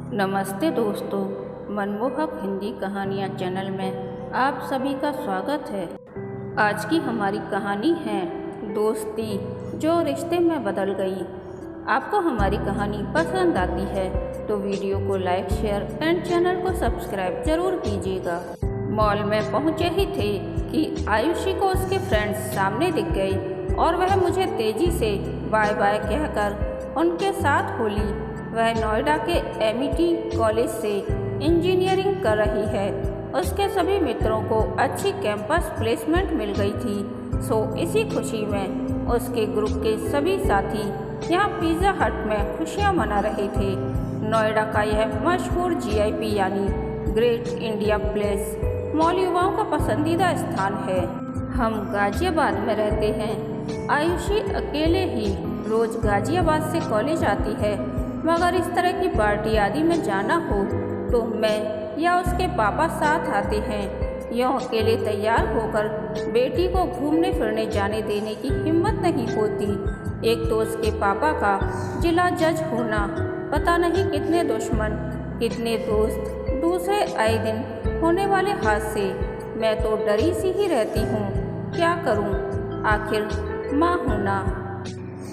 नमस्ते दोस्तों, मनमोहक हिंदी कहानियाँ चैनल में आप सभी का स्वागत है। आज की हमारी कहानी है दोस्ती जो रिश्ते में बदल गई। आपको हमारी कहानी पसंद आती है तो वीडियो को लाइक, शेयर एंड चैनल को सब्सक्राइब जरूर कीजिएगा। मॉल में पहुँचे ही थे कि आयुषी को उसके फ्रेंड्स सामने दिख गई और वह मुझे तेजी से बाय बाय कहकर उनके साथ बोली। वह नोएडा के एमईटी कॉलेज से इंजीनियरिंग कर रही है। उसके सभी मित्रों को अच्छी कैंपस प्लेसमेंट मिल गई थी। सो इसी खुशी में उसके ग्रुप के सभी साथी यहाँ पिज़्ज़ा हट में खुशियाँ मना रहे थे। नोएडा का यह मशहूर जीआईपी यानी ग्रेट इंडिया प्लेस मॉल युवाओं का पसंदीदा स्थान है। हम गाजियाबाद में रहते हैं। आयुषी अकेले ही रोज गाजियाबाद से कॉलेज आती है, मगर इस तरह की पार्टी आदि में जाना हो तो मैं या उसके पापा साथ आते हैं। यूँ अकेले तैयार होकर बेटी को घूमने फिरने जाने देने की हिम्मत नहीं होती। एक तो उसके पापा का जिला जज होना, पता नहीं कितने दुश्मन कितने दोस्त, दूसरे आए दिन होने वाले हादसे। मैं तो डरी सी ही रहती हूँ। क्या करूँ, आखिर माँ होना।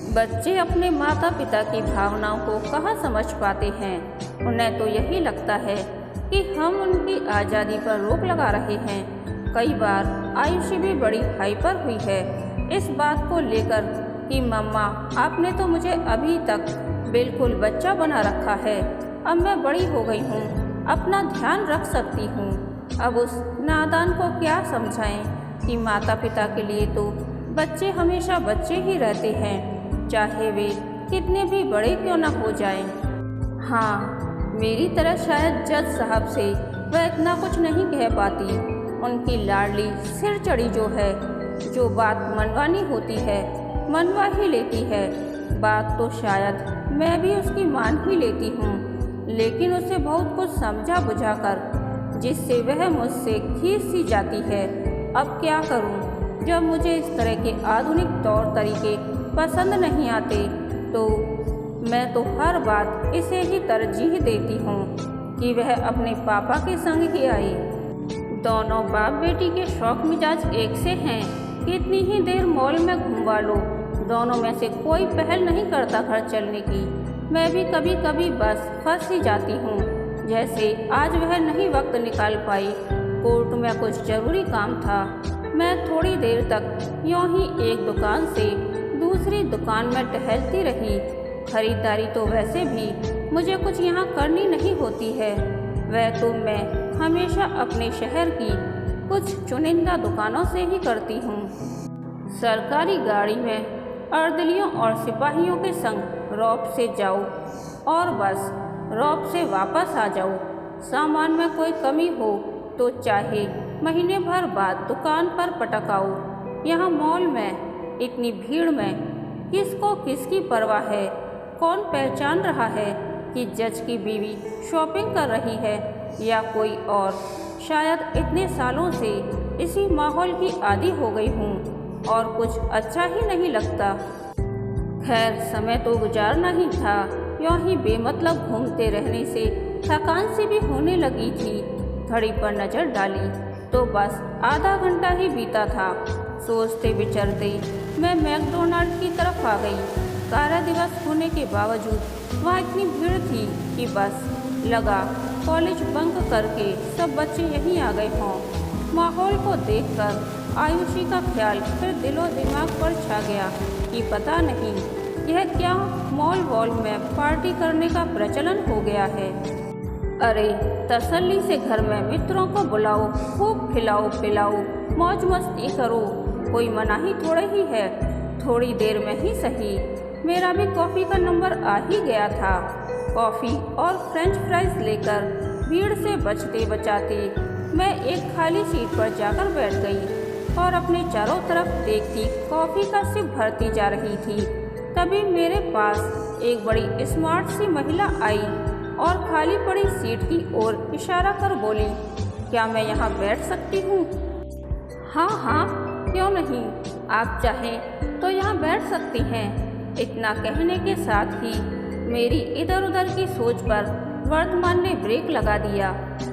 बच्चे अपने माता पिता की भावनाओं को कहाँ समझ पाते हैं। उन्हें तो यही लगता है कि हम उनकी आज़ादी पर रोक लगा रहे हैं। कई बार आयुषी भी बड़ी हाइपर हुई है इस बात को लेकर कि मम्मा आपने तो मुझे अभी तक बिल्कुल बच्चा बना रखा है। अब मैं बड़ी हो गई हूँ, अपना ध्यान रख सकती हूँ। अब उस नादान को क्या समझाएं कि माता पिता के लिए तो बच्चे हमेशा बच्चे ही रहते हैं, चाहे वे कितने भी बड़े क्यों न हो जाएं। हाँ, मेरी तरह शायद जज साहब से वह इतना कुछ नहीं कह पाती। उनकी लाडली सिर चढ़ी जो है, जो बात मनवानी होती है मनवा ही लेती है। बात तो शायद मैं भी उसकी मान ही लेती हूँ, लेकिन उसे बहुत कुछ समझा बुझाकर जिससे वह मुझसे खींच सी जाती है। अब क्या करूँ, जब मुझे इस तरह के आधुनिक तौर तरीके पसंद नहीं आते तो मैं तो हर बात इसे ही तरजीह देती हूँ कि वह अपने पापा के संग ही आई। दोनों बाप बेटी के शौक मिजाज एक से हैं। कितनी ही देर मॉल में घुमवा लो, दोनों में से कोई पहल नहीं करता घर चलने की। मैं भी कभी कभी बस फंस ही जाती हूँ, जैसे आज वह नहीं वक्त निकाल पाई। कोर्ट में कुछ जरूरी काम था। मैं थोड़ी देर तक यूँ ही एक दुकान से दूसरी दुकान में टहलती रही। खरीदारी तो वैसे भी मुझे कुछ यहाँ करनी नहीं होती है। वह तो मैं हमेशा अपने शहर की कुछ चुनिंदा दुकानों से ही करती हूँ। सरकारी गाड़ी में अर्दलियों और सिपाहियों के संग रौब से जाओ और बस रौब से वापस आ जाओ। सामान में कोई कमी हो तो चाहे महीने भर बाद दुकान पर पटक आओ। यहाँ मॉल में इतनी भीड़ में किसको किसकी परवाह है। कौन पहचान रहा है कि जज की बीवी शॉपिंग कर रही है या कोई और। शायद इतने सालों से इसी माहौल की आदी हो गई हूँ और कुछ अच्छा ही नहीं लगता। खैर, समय तो गुजारना ही था। यूँ ही बेमतलब घूमते रहने से थकान सी भी होने लगी थी। घड़ी पर नज़र डाली तो बस आधा घंटा ही बीता था। सोचते विचरते मैं मैकडोनाल्ड की तरफ आ गई। कार्य दिवस होने के बावजूद वहाँ इतनी भीड़ थी कि बस लगा कॉलेज बंक करके सब बच्चे यहीं आ गए हों। माहौल को देखकर आयुषी का ख्याल फिर दिलो दिमाग पर छा गया कि पता नहीं यह क्या मॉल वॉल में पार्टी करने का प्रचलन हो गया है। अरे तसल्ली से घर में मित्रों को बुलाओ, खूब खिलाओ पिलाओ, मौज मस्ती करो, कोई मनाही थोड़े ही है। थोड़ी देर में ही सही, मेरा भी कॉफ़ी का नंबर आ ही गया था। कॉफ़ी और फ्रेंच फ्राइज लेकर भीड़ से बचते बचाते मैं एक खाली सीट पर जाकर बैठ गई और अपने चारों तरफ देखती कॉफ़ी का सिप भरती जा रही थी। तभी मेरे पास एक बड़ी स्मार्ट सी महिला आई और खाली पड़ी सीट की ओर इशारा कर बोली, क्या मैं यहाँ बैठ सकती हूँ? हाँ हाँ, क्यों नहीं, आप चाहें तो यहाँ बैठ सकती हैं। इतना कहने के साथ ही मेरी इधर उधर की सोच पर वर्धमान ने ब्रेक लगा दिया।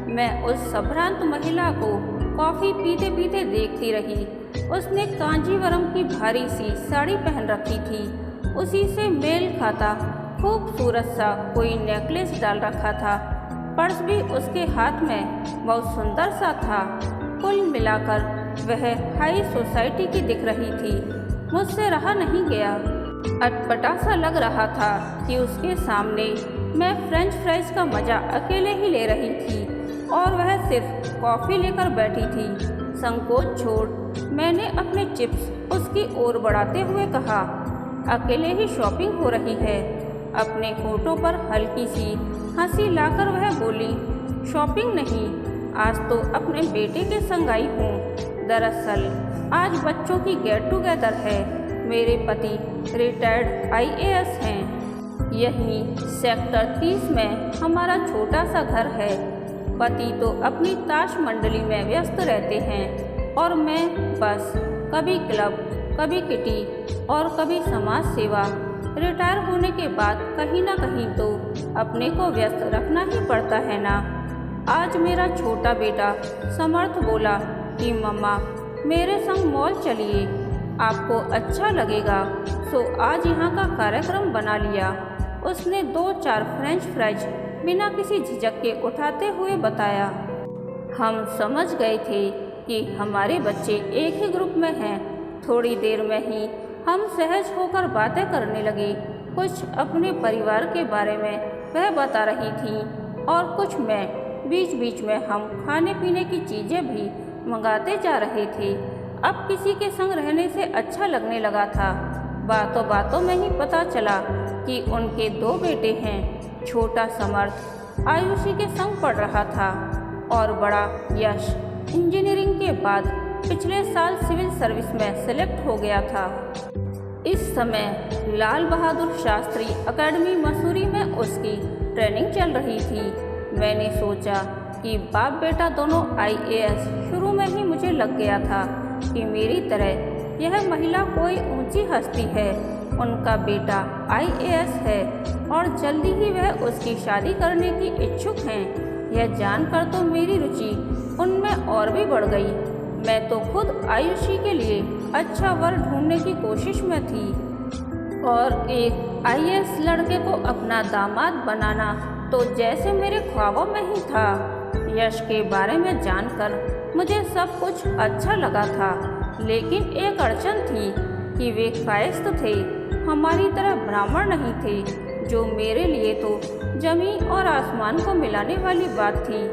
मैं उस संभ्रांत महिला को कॉफी पीते पीते देखती रही। उसने कांजीवरम की भारी सी साड़ी पहन रखी थी। उसी से मेल खाता खूबसूरत सा कोई नेकलेस डाल रखा था। पर्स भी उसके हाथ में बहुत सुंदर सा था। कुल मिलाकर वह हाई सोसाइटी की दिख रही थी। मुझसे रहा नहीं गया। अटपटा सा लग रहा था कि उसके सामने मैं फ्रेंच फ्राइज का मजा अकेले ही ले रही थी और वह सिर्फ कॉफ़ी लेकर बैठी थी। संकोच छोड़ मैंने अपने चिप्स उसकी ओर बढ़ाते हुए कहा, अकेले ही शॉपिंग हो रही है। अपने होठों पर हल्की सी हंसी लाकर वह बोली, शॉपिंग नहीं, आज तो अपने बेटे के संग आई हूँ। दरअसल आज बच्चों की गेट टुगेदर है। मेरे पति रिटायर्ड IAS हैं। यहीं सेक्टर 30 में हमारा छोटा सा घर है। पति तो अपनी ताश मंडली में व्यस्त रहते हैं और मैं बस कभी क्लब, कभी किटी और कभी समाज सेवा। रिटायर होने के बाद कहीं ना कहीं तो अपने को व्यस्त रखना ही पड़ता है ना। आज मेरा छोटा बेटा समर्थ बोला कि मम्मा मेरे संग मॉल चलिए, आपको अच्छा लगेगा। सो आज यहाँ का कार्यक्रम बना लिया। उसने 2-4 फ्रेंच फ्राइज बिना किसी झिझक के उठाते हुए बताया। हम समझ गए थे कि हमारे बच्चे एक ही ग्रुप में हैं। थोड़ी देर में ही हम सहज होकर बातें करने लगे। कुछ अपने परिवार के बारे में वह बता रही थी और कुछ मैं। बीच बीच में हम खाने पीने की चीज़ें भी मंगाते जा रहे थे। अब किसी के संग रहने से अच्छा लगने लगा था। बातों बातों में ही पता चला कि उनके 2 बेटे हैं। छोटा समर्थ आयुषी के संग पढ़ रहा था और बड़ा यश इंजीनियरिंग के बाद पिछले साल सिविल सर्विस में सेलेक्ट हो गया था। इस समय लाल बहादुर शास्त्री एकेडमी मसूरी में उसकी ट्रेनिंग चल रही थी। मैंने सोचा कि बाप बेटा दोनों IAS। शुरू में ही मुझे लग गया था कि मेरी तरह यह महिला कोई ऊंची हस्ती है। उनका बेटा IAS है और जल्दी ही वह उसकी शादी करने की इच्छुक हैं। यह जानकर तो मेरी रुचि उनमें और भी बढ़ गई। मैं तो खुद आयुषी के लिए अच्छा वर ढूंढने की कोशिश में थी और एक IAS लड़के को अपना दामाद बनाना तो जैसे मेरे ख्वाबों में ही था। यश के बारे में जानकर मुझे सब कुछ अच्छा लगा था, लेकिन एक अड़चन थी कि वे कायस्थ थे, हमारी तरह ब्राह्मण नहीं थे, जो मेरे लिए तो जमीन और आसमान को मिलाने वाली बात थी।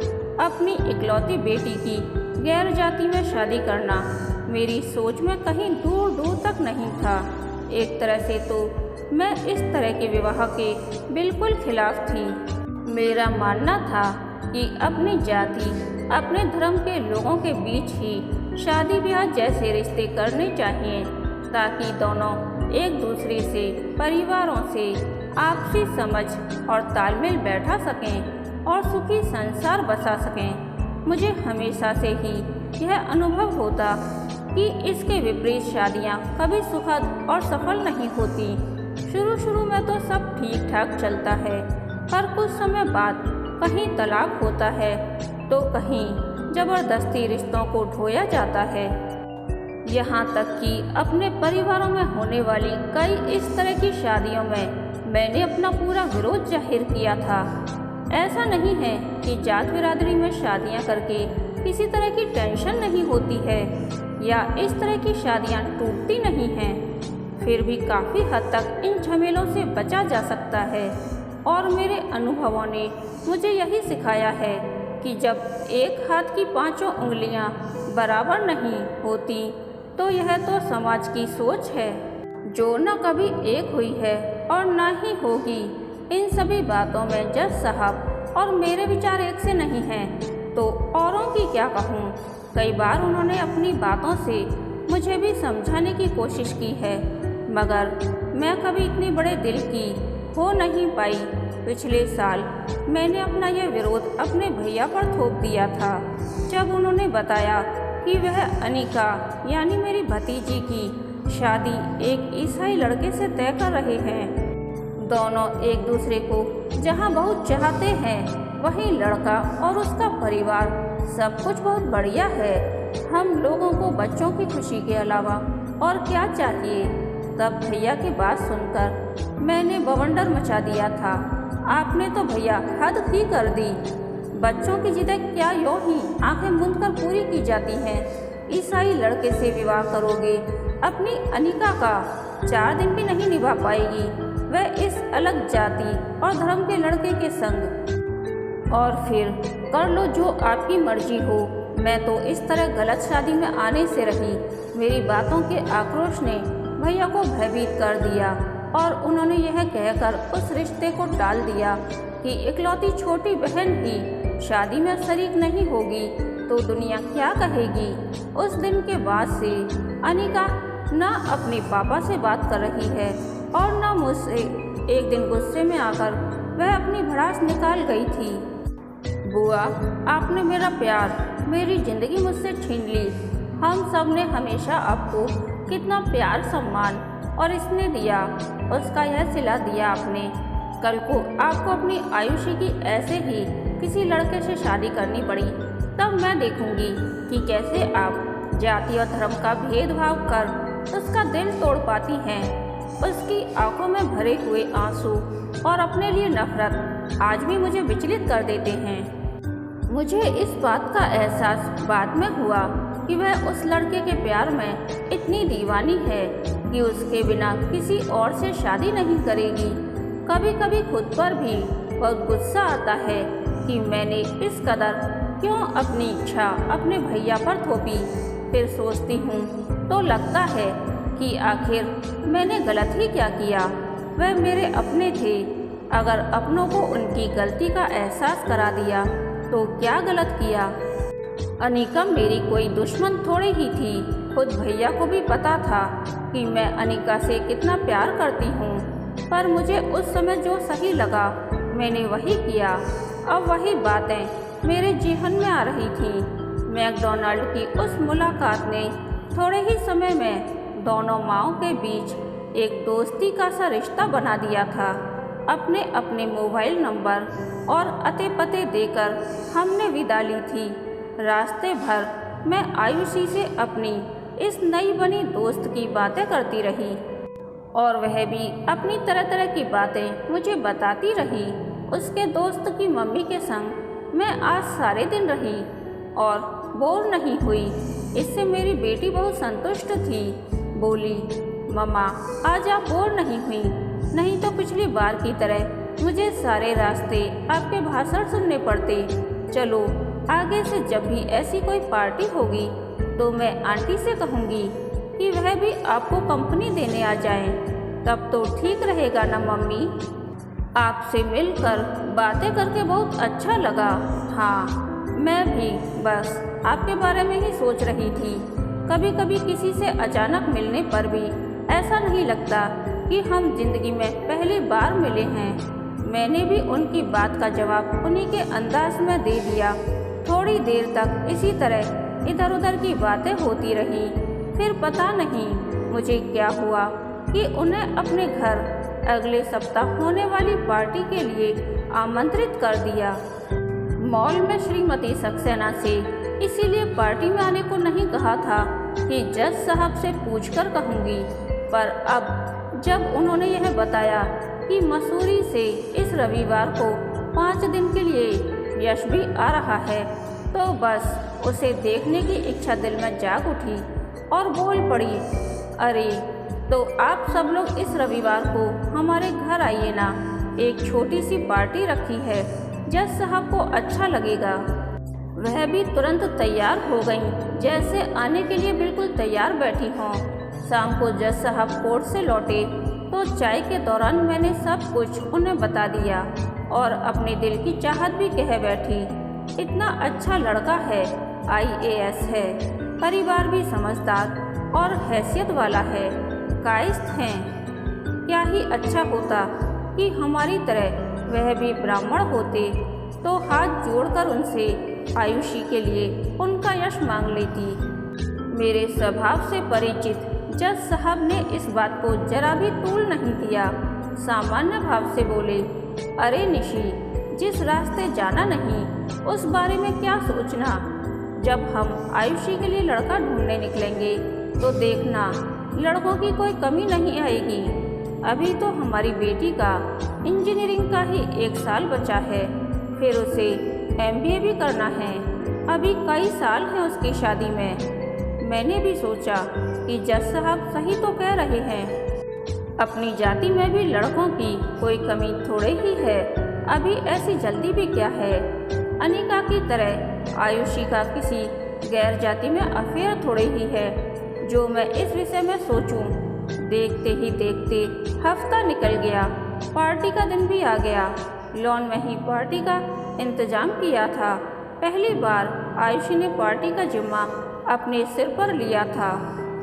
अपनी इकलौती बेटी की गैर जाति में शादी करना मेरी सोच में कहीं दूर दूर तक नहीं था। एक तरह से तो मैं इस तरह के विवाह के बिल्कुल खिलाफ थी। मेरा मानना था कि अपनी जाति, अपने धर्म के लोगों के बीच ही शादी ब्याह जैसे रिश्ते करने चाहिए, ताकि दोनों एक दूसरे से, परिवारों से आपसी समझ और तालमेल बैठा सकें और सुखी संसार बसा सकें। मुझे हमेशा से ही यह अनुभव होता कि इसके विपरीत शादियां कभी सुखद और सफल नहीं होती। शुरू में तो सब ठीक ठाक चलता है, पर कुछ समय बाद कहीं तलाक होता है तो कहीं जबरदस्ती रिश्तों को ढोया जाता है। यहाँ तक कि अपने परिवारों में होने वाली कई इस तरह की शादियों में मैंने अपना पूरा विरोध जाहिर किया था। ऐसा नहीं है कि जात बिरादरी में शादियाँ करके किसी तरह की टेंशन नहीं होती है या इस तरह की शादियाँ टूटती नहीं हैं, फिर भी काफ़ी हद तक इन झमेलों से बचा जा सकता है। और मेरे अनुभवों ने मुझे यही सिखाया है कि जब एक हाथ की 5 उंगलियां बराबर नहीं होती तो यह तो समाज की सोच है, जो न कभी एक हुई है और न ही होगी। इन सभी बातों में जज साहब और मेरे विचार एक से नहीं हैं, तो औरों की क्या कहूँ। कई बार उन्होंने अपनी बातों से मुझे भी समझाने की कोशिश की है, मगर मैं कभी इतनी बड़े दिल की हो नहीं पाई। पिछले साल मैंने अपना यह विरोध अपने भैया पर थोप दिया था, जब उन्होंने बताया कि वह अनिका यानी मेरी भतीजी की शादी एक ईसाई लड़के से तय कर रहे हैं। दोनों एक दूसरे को जहाँ बहुत चाहते हैं, वहीं लड़का और उसका परिवार सब कुछ बहुत बढ़िया है। हम लोगों को बच्चों की खुशी के अलावा और क्या चाहिए। तब भैया की बात सुनकर मैंने बवंडर मचा दिया था। आपने तो भैया हद ही कर दी। बच्चों की जिदें क्या यूं ही आंखें मूंद कर पूरी की जाती हैं। ईसाई लड़के से विवाह करोगे, अपनी अनिका का 4 दिन भी नहीं निभा पाएगी, वह इस अलग जाति और धर्म के लड़के के संग। और फिर कर लो जो आपकी मर्जी हो। मैं तो इस तरह गलत शादी में आने से रही। मेरी बातों के आक्रोश ने भैया को भयभीत कर दिया और उन्होंने यह कहकर उस रिश्ते को टाल दिया कि इकलौती छोटी बहन ही शादी में शरीक नहीं होगी तो दुनिया क्या कहेगी। उस दिन के बाद से अनिका न अपने पापा से बात कर रही है और न मुझसे। एक दिन गुस्से में आकर वह अपनी भड़ास निकाल गई थी। बुआ, आपने मेरा प्यार, मेरी जिंदगी मुझसे छीन ली। हम सब ने हमेशा आपको कितना प्यार, सम्मान और स्नेह दिया, उसका यह सिला दिया आपने। कल को आपको अपनी आयुषी की ऐसे ही किसी लड़के से शादी करनी पड़ी, तब मैं देखूंगी कि कैसे आप जाति और धर्म का भेदभाव कर उसका दिल तोड़ पाती हैं। उसकी आंखों में भरे हुए आंसू और अपने लिए नफरत आज भी मुझे विचलित कर देते हैं। मुझे इस बात का एहसास बाद में हुआ कि वह उस लड़के के प्यार में इतनी दीवानी है कि उसके बिना किसी और से शादी नहीं करेगी। कभी कभी खुद पर भी बहुत गुस्सा आता है कि मैंने इस कदर क्यों अपनी इच्छा अपने भैया पर थोपी। फिर सोचती हूँ तो लगता है कि आखिर मैंने गलत ही क्या किया। वह मेरे अपने थे। अगर अपनों को उनकी गलती का एहसास करा दिया तो क्या गलत किया। अनिका मेरी कोई दुश्मन थोड़ी ही थी। खुद भैया को भी पता था कि मैं अनिका से कितना प्यार करती हूँ, पर मुझे उस समय जो सही लगा मैंने वही किया। अब वही बातें मेरे जीवन में आ रही थी। मैकडॉनल्ड की उस मुलाकात ने थोड़े ही समय में दोनों माँओं के बीच एक दोस्ती का सा रिश्ता बना दिया था। अपने अपने मोबाइल नंबर और अते पते देकर हमने विदा ली थी। रास्ते भर मैं आयुषी से अपनी इस नई बनी दोस्त की बातें करती रही और वह भी अपनी तरह तरह की बातें मुझे बताती रही। उसके दोस्त की मम्मी के संग मैं आज सारे दिन रही और बोर नहीं हुई। इससे मेरी बेटी बहुत संतुष्ट थी। बोली, मम्मा आज आप बोर नहीं हुई? नहीं तो पिछली बार की तरह मुझे सारे रास्ते आपके भाषण सुनने पड़ते। चलो आगे से जब भी ऐसी कोई पार्टी होगी तो मैं आंटी से कहूँगी कि वह भी आपको कंपनी देने आ जाएं। तब तो ठीक रहेगा ना मम्मी? आपसे मिलकर बातें करके बहुत अच्छा लगा। हाँ, मैं भी बस आपके बारे में ही सोच रही थी। कभी कभी किसी से अचानक मिलने पर भी ऐसा नहीं लगता कि हम जिंदगी में पहली बार मिले हैं। मैंने भी उनकी बात का जवाब उन्हीं के अंदाज में दे दिया। थोड़ी देर तक इसी तरह इधर उधर की बातें होती रही। फिर पता नहीं मुझे क्या हुआ कि उन्हें अपने घर अगले सप्ताह होने वाली पार्टी के लिए आमंत्रित कर दिया। मॉल में श्रीमती सक्सेना से इसीलिए पार्टी में आने को नहीं कहा था कि जज साहब से पूछकर कहूँगी, पर अब जब उन्होंने यह बताया कि मसूरी से इस रविवार को 5 दिन के लिए यश भी आ रहा है तो बस उसे देखने की इच्छा दिल में जाग उठी और बोल पड़ी, अरे तो आप सब लोग इस रविवार को हमारे घर आइए ना, एक छोटी सी पार्टी रखी है, जज साहब को अच्छा लगेगा। वह भी तुरंत तैयार हो गईं, जैसे आने के लिए बिल्कुल तैयार बैठी हों। शाम को जज साहब कोर्ट से लौटे तो चाय के दौरान मैंने सब कुछ उन्हें बता दिया और अपने दिल की चाहत भी कह बैठी। इतना अच्छा लड़का है, IAS है, परिवार भी समझदार और हैसियत वाला है, कायस्थ हैं। क्या ही अच्छा होता कि हमारी तरह वह भी ब्राह्मण होते तो हाथ जोड़कर उनसे आयुषी के लिए उनका यश मांग लेती। मेरे स्वभाव से परिचित जज साहब ने इस बात को जरा भी तूल नहीं दिया। सामान्य भाव से बोले, अरे निशी, जिस रास्ते जाना नहीं उस बारे में क्या सोचना। जब हम आयुषी के लिए लड़का ढूंढने निकलेंगे तो देखना लड़कों की कोई कमी नहीं आएगी। अभी तो हमारी बेटी का इंजीनियरिंग का ही 1 साल बचा है, फिर उसे MBA भी करना है। अभी कई साल हैं उसकी शादी में। मैंने भी सोचा कि जज साहब सही तो कह रहे हैं, अपनी जाति में भी लड़कों की कोई कमी थोड़े ही है। अभी ऐसी जल्दी भी क्या है। अनिका की तरह आयुषी का किसी गैर जाति में अफेयर थोड़े ही है जो मैं इस विषय में सोचूं। देखते ही देखते हफ्ता निकल गया। पार्टी का दिन भी आ गया। लॉन में ही पार्टी का इंतजाम किया था। पहली बार आयुषी ने पार्टी का जिम्मा अपने सिर पर लिया था।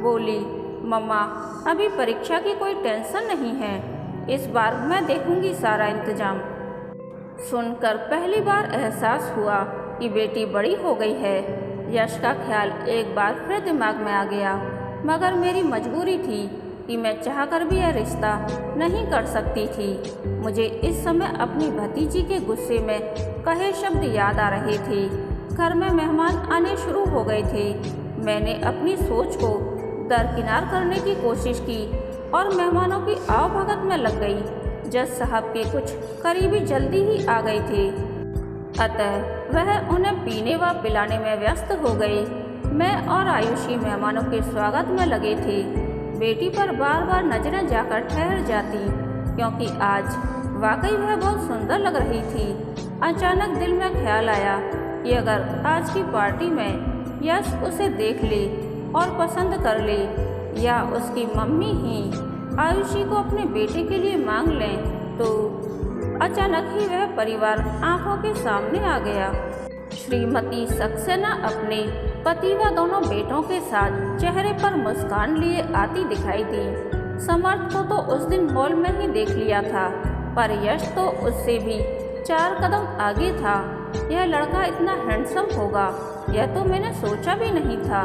बोली, मम्मा, अभी परीक्षा की कोई टेंशन नहीं है, इस बार मैं देखूंगी सारा इंतजाम। सुनकर पहली बार एहसास हुआ कि बेटी बड़ी हो गई है। यश का ख्याल एक बार फिर दिमाग में आ गया, मगर मेरी मजबूरी थी कि मैं चाहकर भी यह रिश्ता नहीं कर सकती थी। मुझे इस समय अपनी भतीजी के गुस्से में कहे शब्द याद आ रहे थे। घर में मेहमान आने शुरू हो गए थे। मैंने अपनी सोच को दरकिनार करने की कोशिश की और मेहमानों की आवभगत में लग गई। जज साहब के कुछ करीबी जल्दी ही आ गए थे, अतः वह उन्हें पीने व पिलाने में व्यस्त हो गए। मैं और आयुषी मेहमानों के स्वागत में लगे थे। बेटी पर बार बार नजरें जाकर ठहर जाती, क्योंकि आज वाकई वह बहुत सुंदर लग रही थी। अचानक दिल में ख्याल आया कि अगर आज की पार्टी में यश उसे देख ले और पसंद कर ले, या उसकी मम्मी ही आयुषी को अपने बेटे के लिए मांग लें, तो अचानक ही वह परिवार आंखों के सामने आ गया। श्रीमती सक्सेना अपने पति व दोनों बेटों के साथ चेहरे पर मुस्कान लिए आती दिखाई दी। समर्थ को तो उस दिन मॉल में ही देख लिया था, पर यश तो उससे भी 4 कदम आगे था। यह लड़का इतना हैंडसम होगा, यह तो मैंने सोचा भी नहीं था।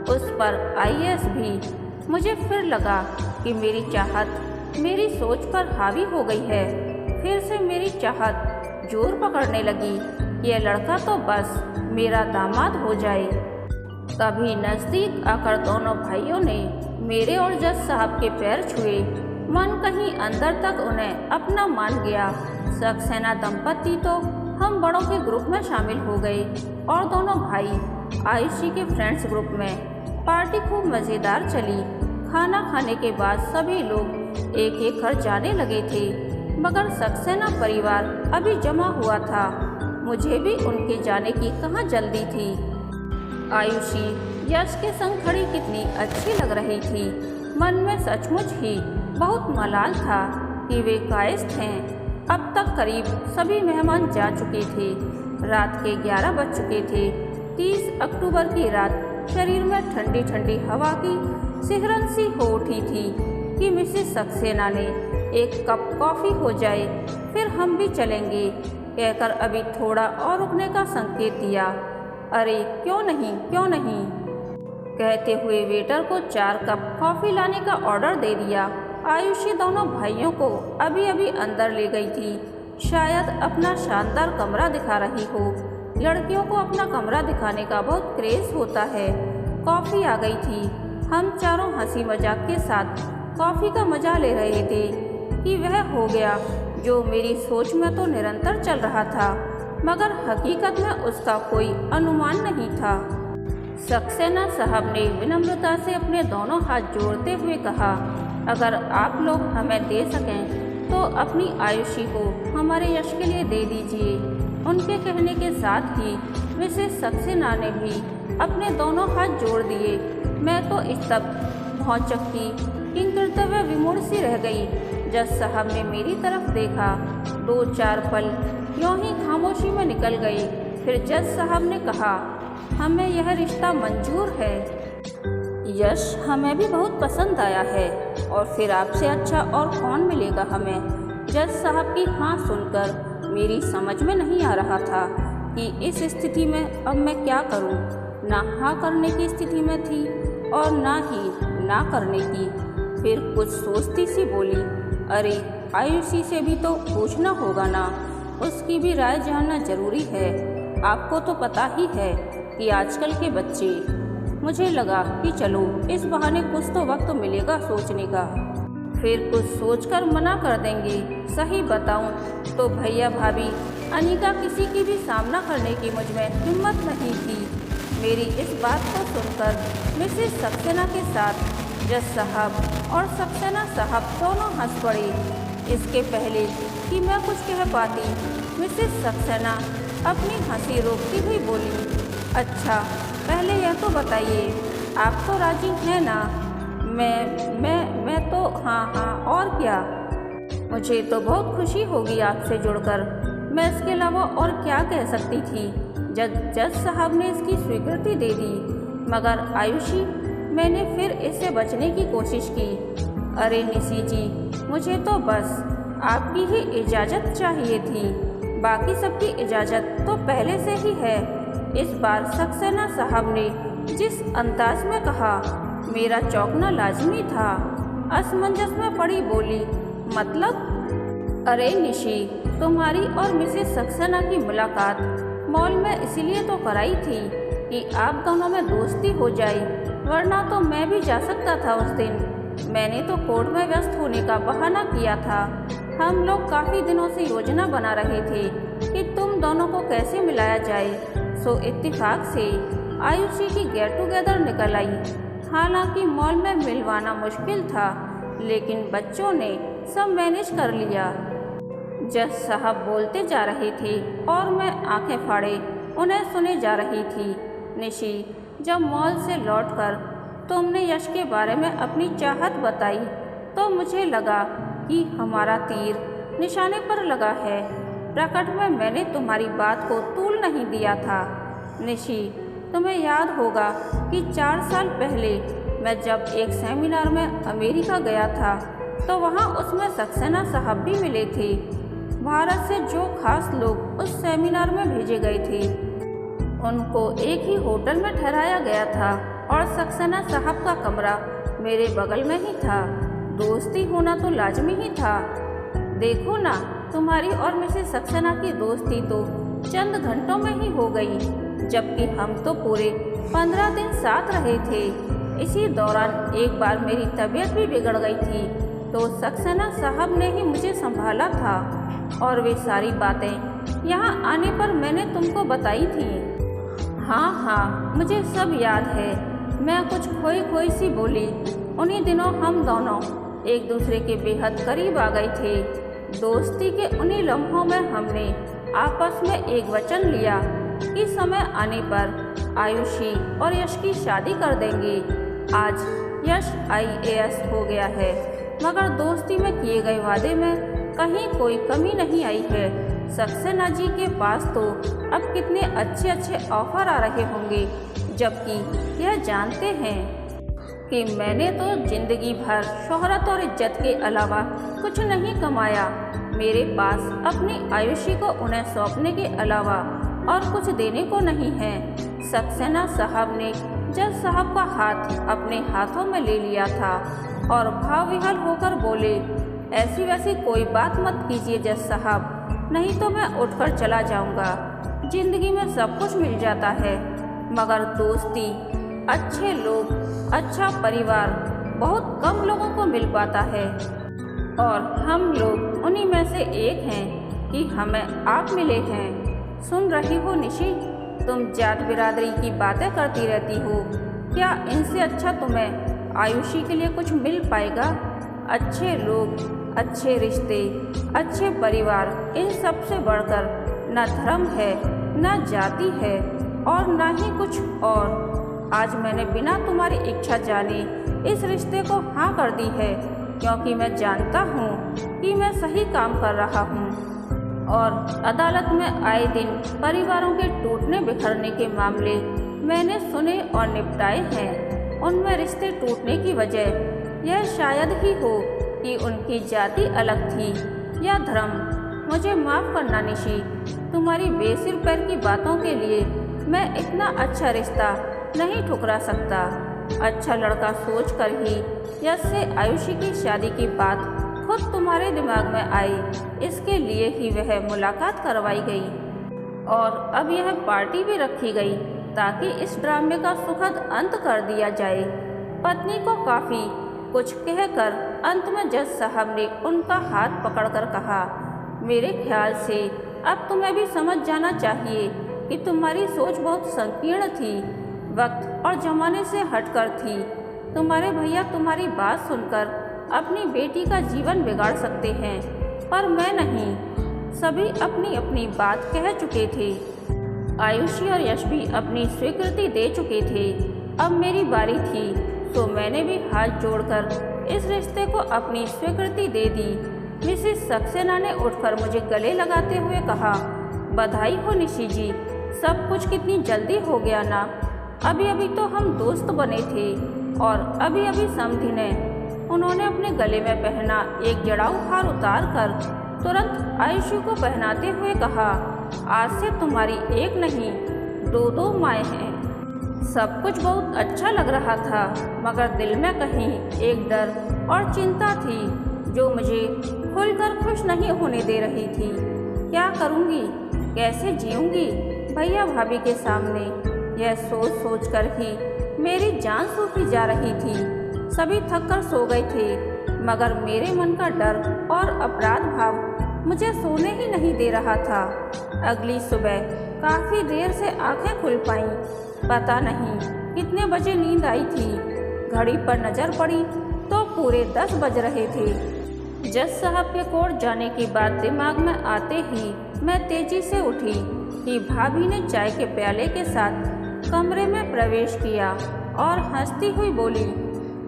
उस पर IAS भी। मुझे फिर लगा कि मेरी चाहत मेरी सोच पर हावी हो गई है। फिर से मेरी चाहत जोर पकड़ने लगी। यह लड़का तो बस मेरा दामाद हो जाए। तभी नज़दीक आकर दोनों भाइयों ने मेरे और जज साहब के पैर छुए। मन कहीं अंदर तक उन्हें अपना मान गया। सक्सेना दंपति तो हम बड़ों के ग्रुप में शामिल हो गए और दोनों भाई आयुषी के फ्रेंड्स ग्रुप में। पार्टी खूब मज़ेदार चली। खाना खाने के बाद सभी लोग एक एक घर जाने लगे थे, मगर सक्सेना परिवार अभी जमा हुआ था। मुझे भी उनके जाने की कहाँ जल्दी थी। आयुषी यश के संग खड़ी कितनी अच्छी लग रही थी। मन में सचमुच ही बहुत मलाल था कि वे कायस्थ हैं। अब तक करीब सभी मेहमान जा चुके थे। रात के 11 बज चुके थे। 30 अक्टूबर की रात शरीर में ठंडी ठंडी हवा की सिहरन सी हो उठी थी कि मिसेस सक्सेना ने 1 कप कॉफ़ी हो जाए, फिर हम भी चलेंगे कहकर अभी थोड़ा और रुकने का संकेत दिया। अरे क्यों नहीं, क्यों नहीं कहते हुए वेटर को 4 कप कॉफ़ी लाने का ऑर्डर दे दिया। आयुषी दोनों भाइयों को अभी अभी अंदर ले गई थी। शायद अपना शानदार कमरा दिखा रही हो। लड़कियों को अपना कमरा दिखाने का बहुत क्रेज होता है। कॉफ़ी आ गई थी। हम चारों हंसी मजाक के साथ कॉफ़ी का मजा ले रहे थे कि वह हो गया जो मेरी सोच में तो निरंतर चल रहा था, मगर हकीकत में उसका कोई अनुमान नहीं था। सक्सेना साहब ने विनम्रता से अपने दोनों हाथ जोड़ते हुए कहा, अगर आप लोग हमें दे सकें तो अपनी आयुषी को हमारे यश के लिए दे दीजिए। उनके कहने के साथ ही मिसेस सक्सेना ने भी अपने दोनों हाथ जोड़ दिए। मैं तो इस तक भौचक्की किंकर्तव्य विमूढ़ सी रह गई। जज साहब ने मेरी तरफ देखा। 2-4 पल यूं ही खामोशी में निकल गए। फिर जज साहब ने कहा, हमें यह रिश्ता मंजूर है। यश हमें भी बहुत पसंद आया है, और फिर आपसे अच्छा और कौन मिलेगा हमें। जज साहब की हाँ सुनकर मेरी समझ में नहीं आ रहा था कि इस स्थिति में अब मैं क्या करूं। ना हाँ करने की स्थिति में थी और ना ही ना करने की। फिर कुछ सोचती सी बोली, अरे आयुषी से भी तो पूछना होगा ना, उसकी भी राय जानना जरूरी है। आपको तो पता ही है कि आजकल के बच्चे। मुझे लगा कि चलो इस बहाने कुछ तो वक्त मिलेगा सोचने का, फिर कुछ सोचकर मना कर देंगे। सही बताऊं तो भैया भाभी अनिका किसी की भी सामना करने की मुझ में हिम्मत नहीं थी। मेरी इस बात को सुनकर मिसेस सक्सेना के साथ जज साहब और सक्सेना साहब दोनों हंस पड़े। इसके पहले कि मैं कुछ कह पाती, मिसेस सक्सेना अपनी हंसी रोकती हुई बोली, अच्छा पहले यह तो बताइए, आप तो राजी हैं ना? मैं तो हाँ, और क्या? मुझे तो बहुत खुशी होगी आपसे जुड़कर। मैं इसके अलावा और क्या कह सकती थी। जज साहब ने इसकी स्वीकृति दे दी, मगर आयुषी, मैंने फिर इससे बचने की कोशिश की। अरे निशी जी, मुझे तो बस आपकी ही इजाज़त चाहिए थी, बाकी सबकी इजाज़त तो पहले से ही है। इस बार सक्सेना साहब ने जिस अंदाज में कहा, मेरा चौंकना लाजमी था। असमंजस में पड़ी बोली, मतलब? अरे निशी, तुम्हारी और मिसेस सक्सेना की मुलाकात मॉल में इसलिए तो कराई थी कि आप दोनों में दोस्ती हो जाए, वरना तो मैं भी जा सकता था उस दिन। मैंने तो कोर्ट में व्यस्त होने का बहाना किया था। हम लोग काफ़ी दिनों से योजना बना रहे थे कि तुम दोनों को कैसे मिलाया जाए। सो इत्तेफाक से आयुषी की गेट टुगेदर निकल आई। हालांकि मॉल में मिलवाना मुश्किल था, लेकिन बच्चों ने सब मैनेज कर लिया। जज साहब बोलते जा रहे थे और मैं आंखें फाड़े उन्हें सुने जा रही थी। निशी, जब मॉल से लौटकर तुमने यश के बारे में अपनी चाहत बताई तो मुझे लगा कि हमारा तीर निशाने पर लगा है। प्रकट में मैंने तुम्हारी बात को तूल नहीं दिया था। निशी, तुम्हें याद होगा कि 4 साल पहले मैं जब एक सेमिनार में अमेरिका गया था तो वहाँ उसमें सक्सेना साहब भी मिले थे। भारत से जो खास लोग उस सेमिनार में भेजे गए थे उनको एक ही होटल में ठहराया गया था और सक्सेना साहब का कमरा मेरे बगल में ही था। दोस्ती होना तो लाजमी ही था। देखो ना, तुम्हारी और मिसेस सक्सेना की दोस्ती तो चंद घंटों में ही हो गई, जबकि हम तो पूरे 15 दिन साथ रहे थे। इसी दौरान एक बार मेरी तबीयत भी बिगड़ गई थी तो सक्सेना साहब ने ही मुझे संभाला था और वे सारी बातें यहाँ आने पर मैंने तुमको बताई थी। हाँ, मुझे सब याद है। मैं कुछ खोई सी बोली। उन्हीं दिनों हम दोनों एक दूसरे के बेहद करीब आ गए थे। दोस्ती के उन्हीं लम्हों में हमने आपस में एक वचन लिया कि समय आने पर आयुषी और यश की शादी कर देंगे। आज यश IAS हो गया है, मगर दोस्ती में किए गए वादे में कहीं कोई कमी नहीं आई है। सक्सेना जी के पास तो अब कितने अच्छे ऑफर आ रहे होंगे, जबकि यह जानते हैं कि मैंने तो जिंदगी भर शोहरत और इज्जत के अलावा कुछ नहीं कमाया। मेरे पास अपनी आयुषी को उन्हें सौंपने के अलावा और कुछ देने को नहीं है। सक्सेना साहब ने जज साहब का हाथ अपने हाथों में ले लिया था और भाव विहल होकर बोले, ऐसी वैसी कोई बात मत कीजिए जज साहब, नहीं तो मैं उठकर चला जाऊंगा। जिंदगी में सब कुछ मिल जाता है, मगर दोस्ती, अच्छे लोग, अच्छा परिवार बहुत कम लोगों को मिल पाता है। और हम लोग उन्हीं में से एक हैं कि हमें आप मिले हैं। सुन रही हो निशी, तुम जात बिरादरी की बातें करती रहती हो, क्या इनसे अच्छा तुम्हें आयुषी के लिए कुछ मिल पाएगा? अच्छे लोग, अच्छे रिश्ते, अच्छे परिवार, इन सब से बढ़कर न धर्म है, न जाति है और न ही कुछ और। आज मैंने बिना तुम्हारी इच्छा जाने इस रिश्ते को हाँ कर दी है, क्योंकि मैं जानता हूँ कि मैं सही काम कर रहा हूँ। और अदालत में आए दिन परिवारों के टूटने बिखरने के मामले मैंने सुने और निपटाए हैं। उनमें रिश्ते टूटने की वजह यह शायद ही हो कि उनकी जाति अलग थी या धर्म। मुझे माफ़ करना निशी, तुम्हारी बेसिर पैर की बातों के लिए मैं इतना अच्छा रिश्ता नहीं ठुकरा सकता। अच्छा लड़का सोच कर ही यश से आयुषी की शादी की बात खुद तुम्हारे दिमाग में आई, इसके लिए ही वह मुलाकात करवाई गई और अब यह पार्टी भी रखी गई ताकि इस ड्रामे का सुखद अंत कर दिया जाए। पत्नी को काफ़ी कुछ कहकर अंत में जज साहब ने उनका हाथ पकड़कर कहा, मेरे ख्याल से अब तुम्हें भी समझ जाना चाहिए कि तुम्हारी सोच बहुत संकीर्ण थी, वक्त और ज़माने से हटकर थी। तुम्हारे भैया तुम्हारी बात सुनकर अपनी बेटी का जीवन बिगाड़ सकते हैं, पर मैं नहीं। सभी अपनी अपनी बात कह चुके थे। आयुषी और यश भी अपनी स्वीकृति दे चुके थे। अब मेरी बारी थी, तो मैंने भी हाथ जोड़कर इस रिश्ते को अपनी स्वीकृति दे दी। मिसेस सक्सेना ने उठकर मुझे गले लगाते हुए कहा, बधाई हो निशी जी, सब कुछ कितनी जल्दी हो गया ना। अभी अभी तो हम दोस्त बने थे और अभी अभी समधी ने। उन्होंने अपने गले में पहना एक जड़ाऊ हार उतार कर तुरंत आयुषी को पहनाते हुए कहा, आज से तुम्हारी एक नहीं दो दो माएँ हैं। सब कुछ बहुत अच्छा लग रहा था, मगर दिल में कहीं एक डर और चिंता थी जो मुझे खुलकर खुश नहीं होने दे रही थी। क्या करूँगी, कैसे जीऊँगी भैया भाभी के सामने, यह सोच सोच कर ही मेरी जान सूखी जा रही थी। सभी थककर सो गए थे, मगर मेरे मन का डर और अपराध भाव मुझे सोने ही नहीं दे रहा था। अगली सुबह काफ़ी देर से आंखें खुल पाईं। पता नहीं कितने बजे नींद आई थी। घड़ी पर नज़र पड़ी तो पूरे 10 बज रहे थे। जज साहब के कोर्ट जाने की बात दिमाग में आते ही मैं तेजी से उठी कि भाभी ने चाय के प्याले के साथ कमरे में प्रवेश किया और हंसती हुई बोली,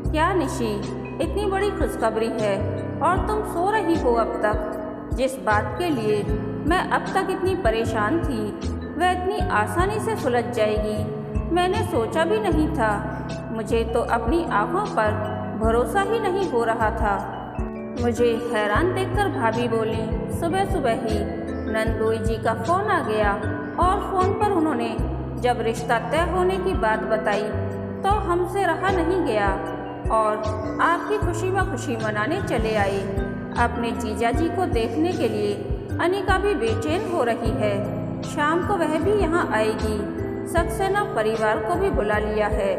क्या निशी, इतनी बड़ी खुशखबरी है और तुम सो रही हो अब तक। जिस बात के लिए मैं अब तक इतनी परेशान थी वह इतनी आसानी से सुलझ जाएगी मैंने सोचा भी नहीं था। मुझे तो अपनी आंखों पर भरोसा ही नहीं हो रहा था। मुझे हैरान देखकर भाभी बोली, सुबह सुबह ही नंदोई जी का फ़ोन आ गया और फ़ोन पर उन्होंने जब रिश्ता तय होने की बात बताई तो हमसे रहा नहीं गया और आपकी खुशी में खुशी मनाने चले आए। अपने जीजा जी को देखने के लिए अनिका भी बेचैन हो रही है। शाम को वह भी यहाँ आएगी। सक्सेना परिवार को भी बुला लिया है।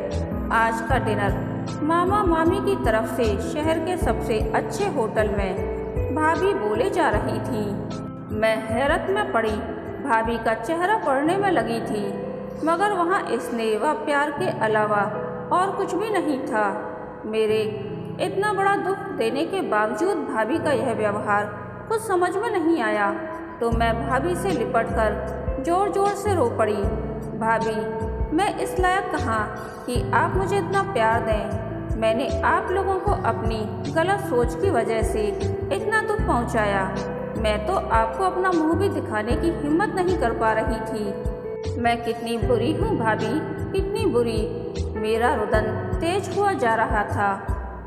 आज का डिनर मामा मामी की तरफ से शहर के सबसे अच्छे होटल में, भाभी बोले जा रही थी। मैं हैरत में पड़ी। भाभी का चेहरा पढ़ने में लगी थी, मगर वहाँ स्नेह व प्यार के अलावा और कुछ भी नहीं था। मेरे इतना बड़ा दुख देने के बावजूद भाभी का यह व्यवहार कुछ समझ में नहीं आया, तो मैं भाभी से लिपटकर जोर जोर से रो पड़ी। भाभी, मैं इस लायक कहाँ कि आप मुझे इतना प्यार दें। मैंने आप लोगों को अपनी गलत सोच की वजह से इतना दुख पहुँचाया। मैं तो आपको अपना मुंह भी दिखाने की हिम्मत नहीं कर पा रही थी। मैं कितनी बुरी हूँ भाभी, कितनी बुरी। मेरा रुदन तेज हुआ जा रहा था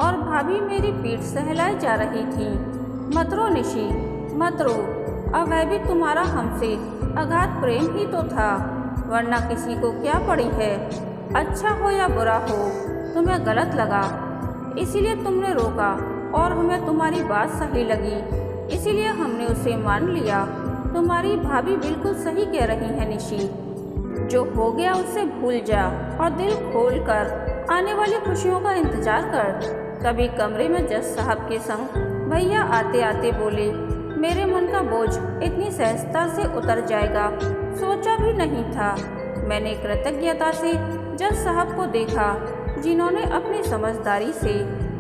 और भाभी मेरी पीठ सहलाए जा रही थी। मत रो निशी, मत रो। अब वह भी तुम्हारा हमसे अगाध प्रेम ही तो था, वरना किसी को क्या पड़ी है। अच्छा हो या बुरा हो, तुम्हें गलत लगा, इसीलिए तुमने रोका और हमें तुम्हारी बात सही लगी, इसीलिए हमने उसे मान लिया। तुम्हारी भाभी बिल्कुल सही कह रही है निशी। जो हो गया उससे भूल जा और दिल खोल कर आने वाली खुशियों का इंतजार कर। कभी कमरे में जज साहब के संग भैया आते आते बोले, मेरे मन का बोझ इतनी सहजता से उतर जाएगा सोचा भी नहीं था। मैंने कृतज्ञता से जज साहब को देखा, जिन्होंने अपनी समझदारी से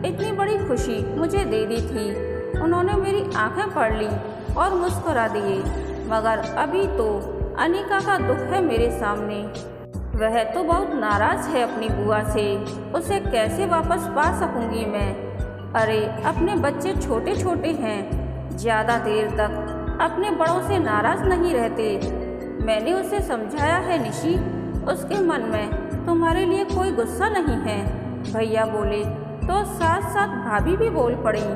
इतनी बड़ी खुशी मुझे दे दी थी। उन्होंने मेरी आंखें पढ़ ली और मुस्कुरा दिए। मगर अभी तो अनिका का दुख है मेरे सामने। वह तो बहुत नाराज़ है अपनी बुआ से, उसे कैसे वापस पा सकूंगी मैं। अरे अपने बच्चे छोटे छोटे हैं, ज़्यादा देर तक अपने बड़ों से नाराज़ नहीं रहते। मैंने उसे समझाया है निशी, उसके मन में तुम्हारे लिए कोई गुस्सा नहीं है। भैया बोले तो साथ साथ भाभी भी बोल पड़ी।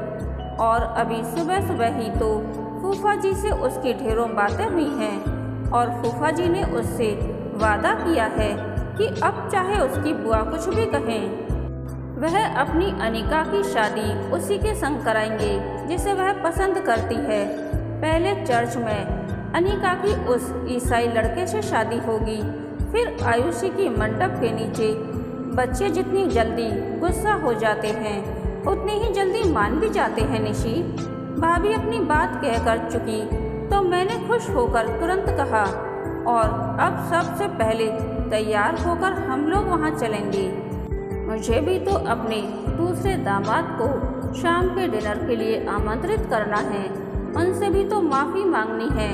और अभी सुबह सुबह ही तो फूफा जी से उसकी ढेरों बातें हुई हैं और फूफा जी ने उससे वादा किया है कि अब चाहे उसकी बुआ कुछ भी कहें, वह अपनी अनिका की शादी उसी के संग कराएंगे जिसे वह पसंद करती है। पहले चर्च में अनिका की उस ईसाई लड़के से शादी होगी, फिर आयुषी की मंडप के नीचे। बच्चे जितनी जल्दी गुस्सा हो जाते हैं उतनी ही जल्दी मान भी जाते हैं निशी। भाभी अपनी बात कह कर चुकी तो मैंने खुश होकर तुरंत कहा, और अब सबसे पहले तैयार होकर हम लोग वहाँ चलेंगे। मुझे भी तो अपने दूसरे दामाद को शाम के डिनर के लिए आमंत्रित करना है, उनसे भी तो माफ़ी मांगनी है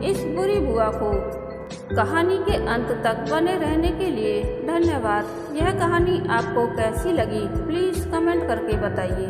इस बुरी बुआ को। कहानी के अंत तक बने रहने के लिए धन्यवाद। यह कहानी आपको कैसी लगी प्लीज़ कमेंट करके बताइए।